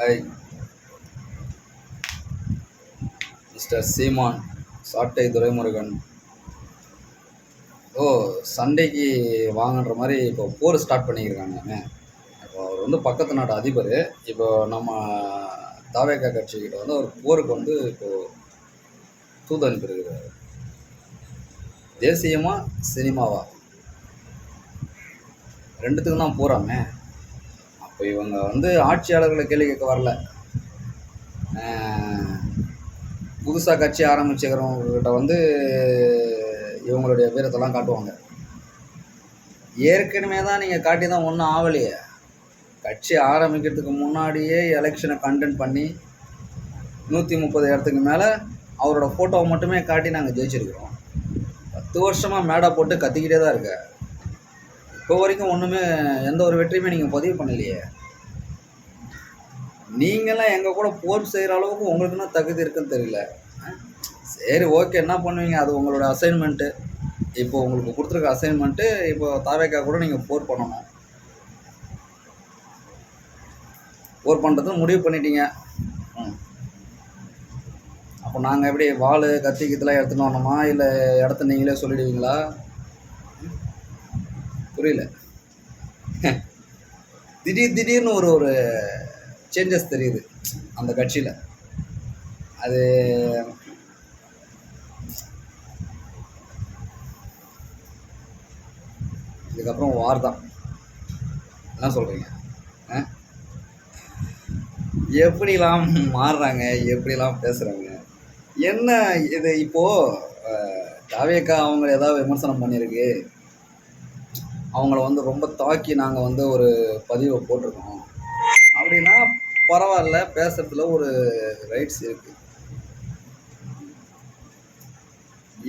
ஐ mister சீமான் சாட்டை துரைமுருகன். ஓ, சண்டைக்கு வாங்கன்ற மாதிரி இப்போ போர் ஸ்டார்ட் பண்ணியிருக்காங்க. இப்போ அவர் வந்து பக்கத்து நாட்டு அதிபர். இப்போ நம்ம தாவேகா கட்சிக்கிட்ட வந்து ஒரு போருக்கு வந்து இப்போது தூது அனுப்பியிருக்கிறார். தேசியமா சினிமாவா ரெண்டுத்துக்கும் தான் போகிறாமே. அப்போ இவங்க வந்து ஆட்சியாளர்களை கேள்வி கேட்க வரல. புதுசாக கட்சி ஆரம்பிச்சுக்கிறவங்கக்கிட்ட வந்து இவங்களுடைய வீரத்தெல்லாம் காட்டுவாங்க. ஏற்கனவே தான் நீங்கள் காட்டி தான் ஒன்றும் ஆகலையே. கட்சி ஆரம்பிக்கிறதுக்கு முன்னாடியே எலெக்ஷனை கண்டென்ட் பண்ணி 130 இடத்துக்கு மேலே அவரோட ஃபோட்டோவை மட்டுமே காட்டி நாங்கள் ஜெயிச்சிருக்கிறோம். 10 வருஷமாக மேடை போட்டு கத்திக்கிட்டே தான் இருக்க. இப்போ வரைக்கும் ஒன்றுமே எந்த ஒரு வெற்றியுமே நீங்கள் பதிவு பண்ணலையே. நீங்களாம் எங்கள் கூட போர் செய்கிற அளவுக்கு உங்களுக்குன்னா தகுதி இருக்குன்னு தெரியல. சரி, ஓகே, என்ன பண்ணுவீங்க, அது உங்களோட அசைன்மெண்ட்டு. இப்போ உங்களுக்கு கொடுத்துருக்க அசைன்மெண்ட்டு இப்போ தாவேக்கா கூட நீங்கள் போர் பண்ணணும். போர் பண்ணுறதுன்னு முடிவு பண்ணிட்டீங்க. அப்போ நாங்கள் எப்படி வாள் கத்தி கித்தலாம் எடுத்துன்னு வரணுமா, இல்லை இடத்த நீங்களே சொல்லிடுவீங்களா? புரியல. திடீர்னு ஒரு சேஞ்சஸ் தெரியுது அந்த கட்சியில். அது இதுக்கப்புறம் வார் தான். என்ன சொல்கிறீங்க? எப்படிலாம் மாறுறாங்க, எப்படிலாம் பேசுகிறாங்க, என்ன இது? இப்போது தாவேக்கா அவங்க ஏதாவது விமர்சனம் பண்ணியிருக்கு, அவங்கள வந்து ரொம்ப தாக்கி நாங்கள் வந்து ஒரு பதிவை போட்டிருக்கோம் அப்படின்னா பரவாயில்ல, பேசுறதுல ஒரு ரைட்ஸ் இருக்குது.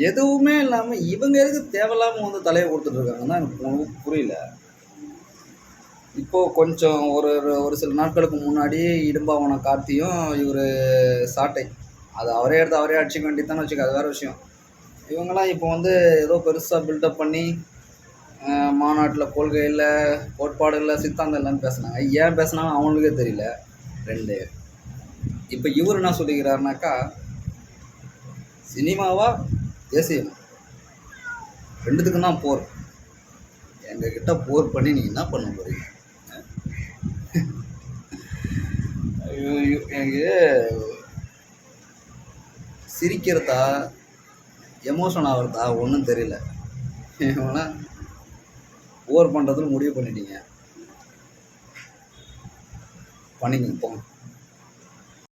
எதுவுமே இல்லாமல் இவங்க எதுக்கு தேவையில்லாமல் வந்து தலையை கொடுத்துட்ருக்காங்கன்னா எனக்கு புரியல. இப்போது கொஞ்சம் ஒரு சில நாட்களுக்கு முன்னாடி இடும்பாவனம் கார்த்தியும் இவர் சாட்டை அது அவரே எடுத்து அவரே அடிச்சுக்க வேண்டியதானே வச்சுக்க, அது வேறு விஷயம். இவங்கெல்லாம் இப்போ வந்து ஏதோ பெருசாக பில்டப் பண்ணி மாநாட்டில் கொள்கை இல்லை, கோட்பாடு இல்லை, சித்தாந்தம் இல்லைன்னு பேசுனாங்க. ஏன் பேசுனாலும் அவங்களுக்கே தெரியல. 2 இப்போ இவர் என்ன சொல்லிக்கிறாருனாக்கா, சினிமாவா தேசியமா ரெண்டுத்துக்கும் தான் போர். எங்ககிட்ட போர் பண்ணி நீங்கள் என்ன பண்ண போகிறீங்க? எனக்கு சிரிக்கிறதா எமோஷன் ஆகிறதா ஒன்றும் தெரியல. ஏன்னா போர் பண்ணுறதுன்னு முடிவு பண்ணிட்டீங்க, பண்ணிங்க போங்க.